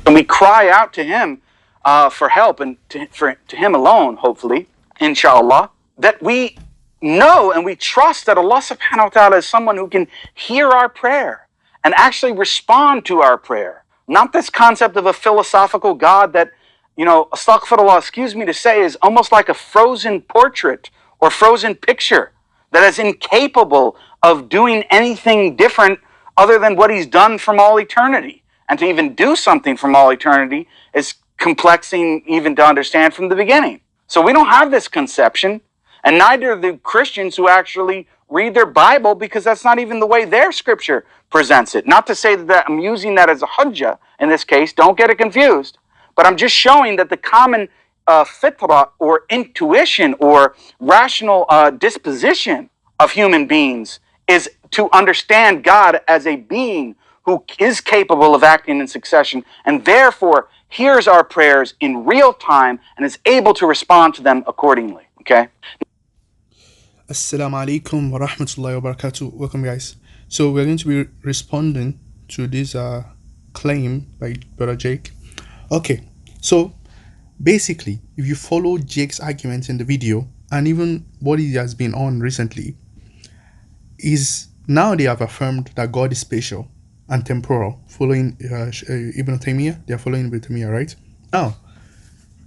And we cry out to him for help, and to him alone, hopefully, inshallah, that we know and we trust that Allah subhanahu wa ta'ala is someone who can hear our prayer and actually respond to our prayer. Not this concept of a philosophical God that, astaghfirullah, excuse me to say, is almost like a frozen portrait or frozen picture that is incapable of doing anything different other than what he's done from all eternity. And to even do something from all eternity is complexing even to understand from the beginning. So we don't have this conception, and neither do Christians who actually read their Bible, because that's not even the way their scripture presents it. Not to say that I'm using that as a hujjah in this case, don't get it confused, but I'm just showing that the common fitrah or intuition or rational disposition of human beings is to understand God as a being who is capable of acting in succession and therefore hears our prayers in real time and is able to respond to them accordingly. Okay? Assalamu alaikum wa rahmatullahi wa barakatuh. Welcome, guys. So we're going to be responding to this claim by Brother Jake. Okay, so basically, if you follow Jake's argument in the video and even what he has been on recently, is now they have affirmed that God is spatial and temporal, following Ibn Taymiyyah. They are following Ibn Taymiyyah, right? Now,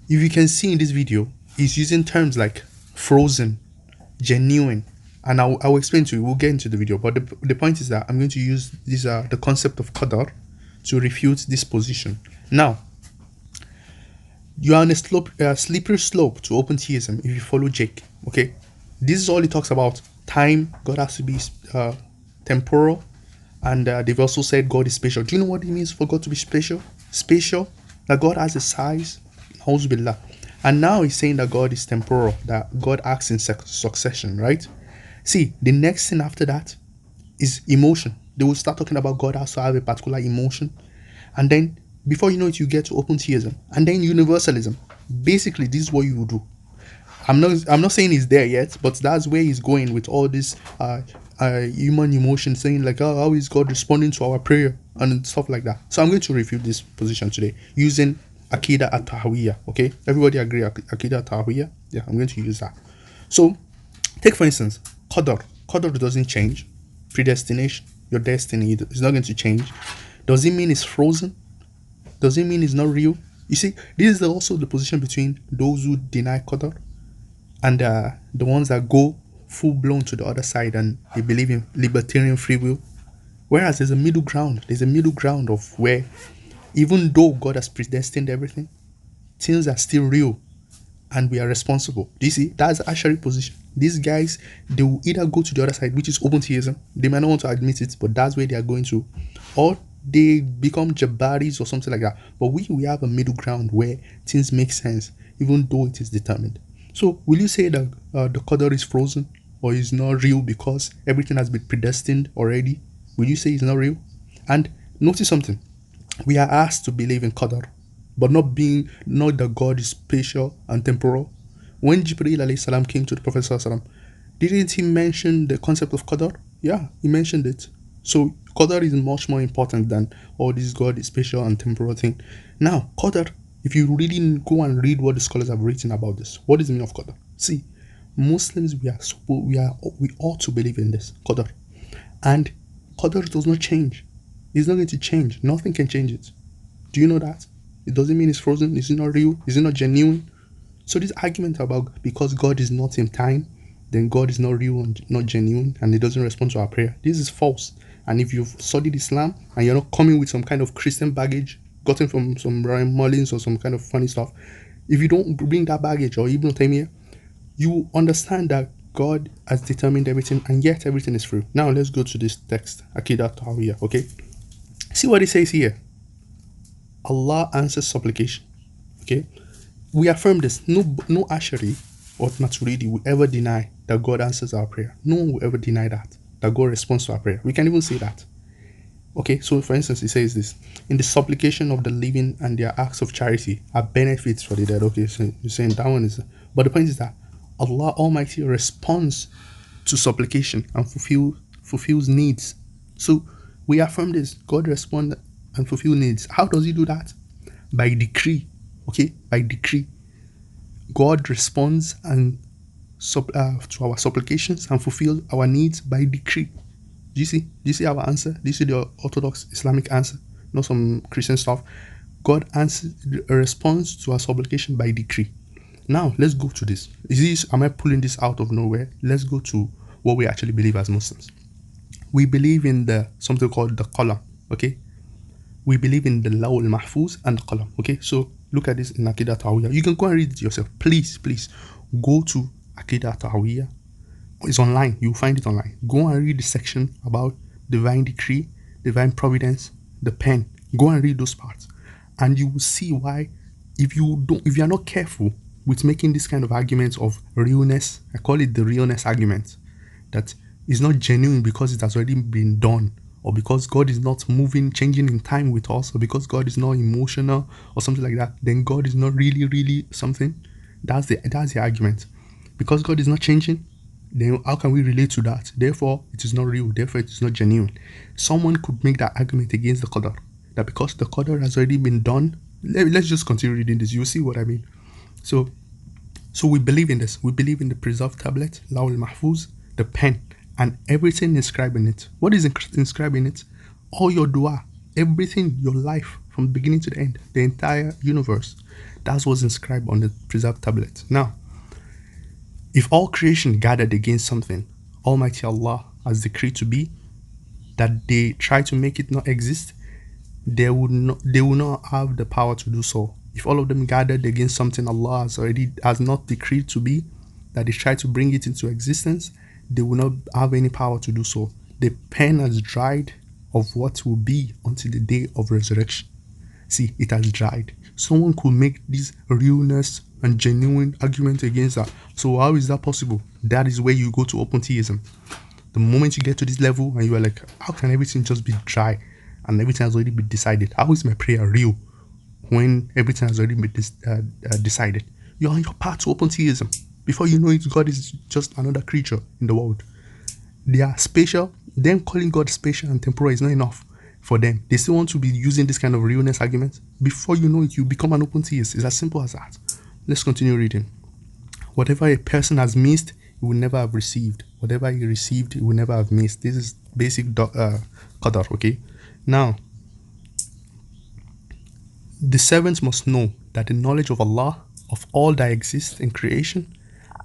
if you can see in this video, he's using terms like frozen, genuine, and I'll explain to you. We'll get into the video, but the point is that I'm going to use this the concept of Qadr to refute this position. Now, you are on a slippery slope to open theism if you follow Jake. Okay, this is all he talks about. Time, God has to be temporal, and they've also said God is spatial. Do you know what it means for God to be spatial? Spatial, that God has a size. Billah. And now he's saying that God is temporal, that God acts in succession, right? See, the next thing after that is emotion. They will start talking about God has to have a particular emotion. And then, before you know it, you get to open theism. And then universalism. Basically, this is what you will do. I'm not saying he's there yet, but that's where he's going with all this human emotion, saying like, oh, how is God responding to our prayer and stuff like that. So I'm going to refute this position today using Aqidah at-Tahawiyya. Okay, everybody agree Aqidah at-Tahawiyya? Yeah, I'm going to use that. So take for instance Qadr. Qadr doesn't change. Predestination, your destiny is not going to change. Does it mean it's frozen? Does it mean it's not real? You see, this is also the position between those who deny Qadr and the ones that go full-blown to the other side and they believe in libertarian free will. Whereas there's a middle ground. There's a middle ground of where even though God has predestined everything, things are still real and we are responsible. Do you see? That's the Ash'ari position. These guys, they will either go to the other side, which is open theism. They might not want to admit it, but that's where they are going to. Or they become Jabaris or something like that. But we have a middle ground where things make sense, even though it is determined. So will you say that the Qadr is frozen or is not real because everything has been predestined already? Will you say it's not real? And notice something. We are asked to believe in Qadr, but not that God is spatial and temporal. When Jibreel alayhi salam came to the Prophet sallallahu, didn't he mention the concept of Qadr? Yeah, he mentioned it. So Qadr is much more important than all this God is spatial and temporal thing. Now, Qadr, if you really go and read what the scholars have written about this, what is the meaning of Qadr? See, Muslims, we ought to believe in this Qadr, and Qadr does not change. It's not going to change. Nothing can change it. Do you know that? It doesn't mean it's frozen. Is it not real? Is it not genuine? So this argument about because God is not in time, then God is not real and not genuine, and He doesn't respond to our prayer, this is false. And if you've studied Islam and you're not coming with some kind of Christian baggage gotten from some Ryan Mullins or some kind of funny stuff, if you don't bring that baggage or Ibn Taymiyyah, you understand that God has determined everything and yet everything is free. Now let's go to this text, Aqidah at-Tahawiyya, okay? See what it says here. Allah answers supplication. Okay, we affirm this. No Ash'ari or Maturidi will ever deny that God answers our prayer. No one will ever deny that God responds to our prayer. We can even say that. Okay, so for instance, it says this: in the supplication of the living and their acts of charity are benefits for the dead. Okay, so you're saying that one is, but the point is that Allah Almighty responds to supplication and fulfills needs. So we affirm this: God responds and fulfills needs. How does He do that? by decree. Okay, by decree, God responds and to our supplications and fulfill our needs by decree. Do you see? Do you see our answer? Do you see the Orthodox Islamic answer? Not some Christian stuff. God answers a response to our supplication by decree. Now let's go to this. Am I pulling this out of nowhere? Let's go to what we actually believe as Muslims. We believe in the something called the Qalam. Okay, we believe in the Law al-Mahfuz and the Qalam. Okay, so look at this in Aqidah Tahawiyah. You can go and read it yourself. Please go to Aqidah Tahawiyah. It's online. You'll find it online. Go and read the section about divine decree, divine providence, the pen. Go and read those parts, and you will see why. If you are not careful with making this kind of arguments of realness, I call it the realness argument, that is not genuine because it has already been done, or because God is not moving, changing in time with us, or because God is not emotional or something like that, then God is not really something. That's the argument. Because God is not changing, then how can we relate to that? Therefore, it is not real. Therefore, it is not genuine. Someone could make that argument against the Qadr, that because the Qadr has already been done, let's just continue reading this. You'll see what I mean. So we believe in this. We believe in the preserved tablet, Law al-Mahfuz, the pen, and everything inscribed in it. What is inscribed in it? All your dua, everything, your life, from the beginning to the end, the entire universe. That's what's inscribed on the preserved tablet. Now, if all creation gathered against something, Almighty Allah has decreed to be, that they try to make it not exist, they will not have the power to do so. If all of them gathered against something Allah has not decreed to be, that they try to bring it into existence, they will not have any power to do so. The pen has dried of what will be until the day of resurrection. See, it has dried. Someone could make this realness and genuine argument against that. So how is that possible? That is where you go to open theism. The moment you get to this level and you are like, how can everything just be dry and everything has already been decided? How is my prayer real when everything has already been decided? You're on your path to open theism. Before you know it, God is just another creature in the world. They are spatial. Them calling God spatial and temporal is not enough for them. They still want to be using this kind of realness argument. Before you know it, you become an open theist. It's as simple as that. Let's continue reading. Whatever a person has missed, he will never have received. Whatever he received, he will never have missed. This is basic Qadr, okay? Now, the servants must know that the knowledge of Allah, of all that exists in creation,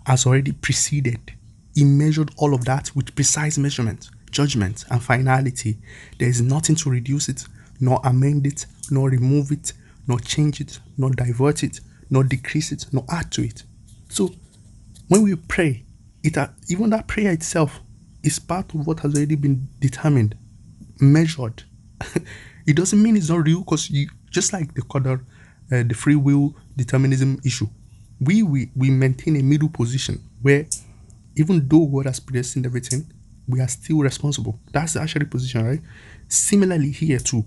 has already preceded. He measured all of that with precise measurement, judgment, and finality. There is nothing to reduce it, nor amend it, nor remove it, nor change it, nor divert it, nor decrease it, nor add to it. So, when we pray, even that prayer itself is part of what has already been determined, measured. It doesn't mean it's not real, because just like the Qadr, the free will determinism issue, we maintain a middle position where even though God has predestined everything, we are still responsible. That's the actual position, right? Similarly here too,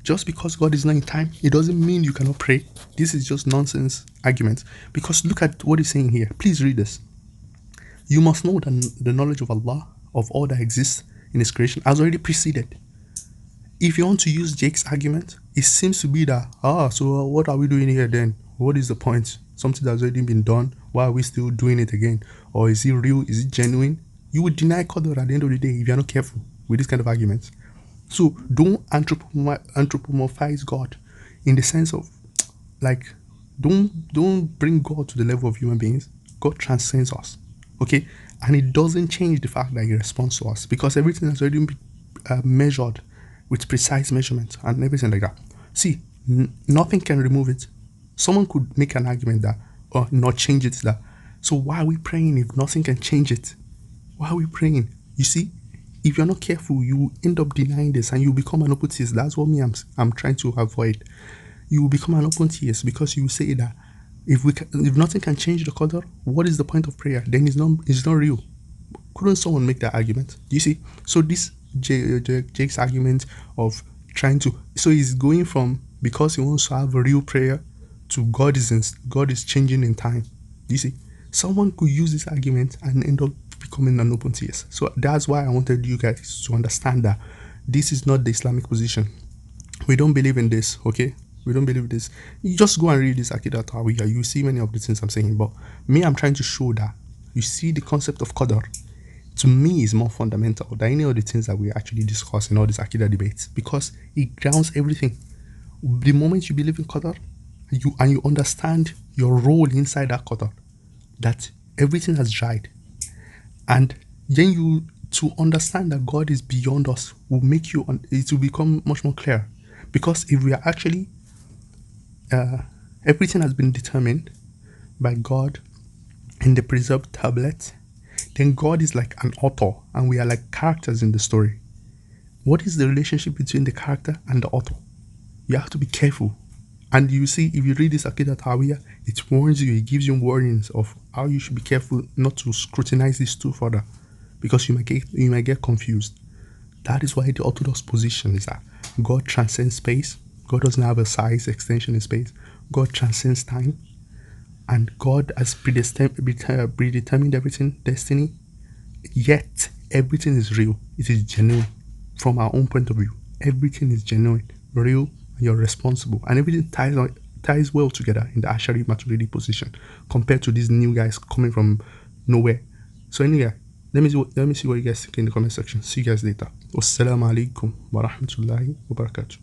just because God is not in time, it doesn't mean you cannot pray. This is just nonsense argument. Because look at what he's saying here. Please read this. You must know that the knowledge of Allah, of all that exists in His creation, has already preceded. If you want to use Jake's argument, it seems to be that, so what are we doing here then? What is the point? Something that's already been done, why are we still doing it again? Or is it real? Is it genuine? You would deny Qadr at the end of the day if you're not careful with this kind of arguments. So don't anthropomorphize God in the sense of, like, don't bring God to the level of human beings. God transcends us, okay? And it doesn't change the fact that He responds to us, because everything has already been measured with precise measurement and everything like that. See, nothing can remove it. Someone could make an argument that, or not change it, that, so why are we praying if nothing can change it? Why are we praying? You see, if you're not careful, you end up denying this and you become an open theist. That's what I'm trying to avoid. You will become an open theist because you say that if nothing can change the Qadr, what is the point of prayer? Then it's not real. Couldn't someone make that argument? Do you see? So this Jake's argument of trying to, so he's going from, because he wants to have a real prayer, to God is changing in time. Do you see? Someone could use this argument and end up becoming an open theist. So that's why I wanted you guys to understand that this is not the Islamic position. We don't believe in this, okay? We don't believe this. You just go and read this Akidat Tawiyah. You see many of the things I'm saying. But me, I'm trying to show that you see the concept of Qadr, to me, is more fundamental than any of the things that we actually discuss in all these Akidah debates, because it grounds everything. The moment you believe in Qadr, you understand your role inside that Qadr, that everything has dried, and then you to understand that God is beyond us will make you it will become much more clear, because if we are actually everything has been determined by God in the preserved tablet, then God is like an author and we are like characters in the story. What is the relationship between the character and the author? You have to be careful. And you see, if you read this Aqidah Tawiyah, it warns you, it gives you warnings of how you should be careful not to scrutinize this too further, because you might get confused. That is why the orthodox position is that God transcends space. God doesn't have a size extension in space. God transcends time. And God has predetermined everything, destiny. Yet, everything is real. It is genuine. From our own point of view, everything is genuine, real, and you're responsible. And everything ties well together in the Ashari Maturidi position compared to these new guys coming from nowhere. So anyway, let me see what you guys think in the comment section. See you guys later. Wassalamu alaikum wa rahmatullahi wa barakatuh.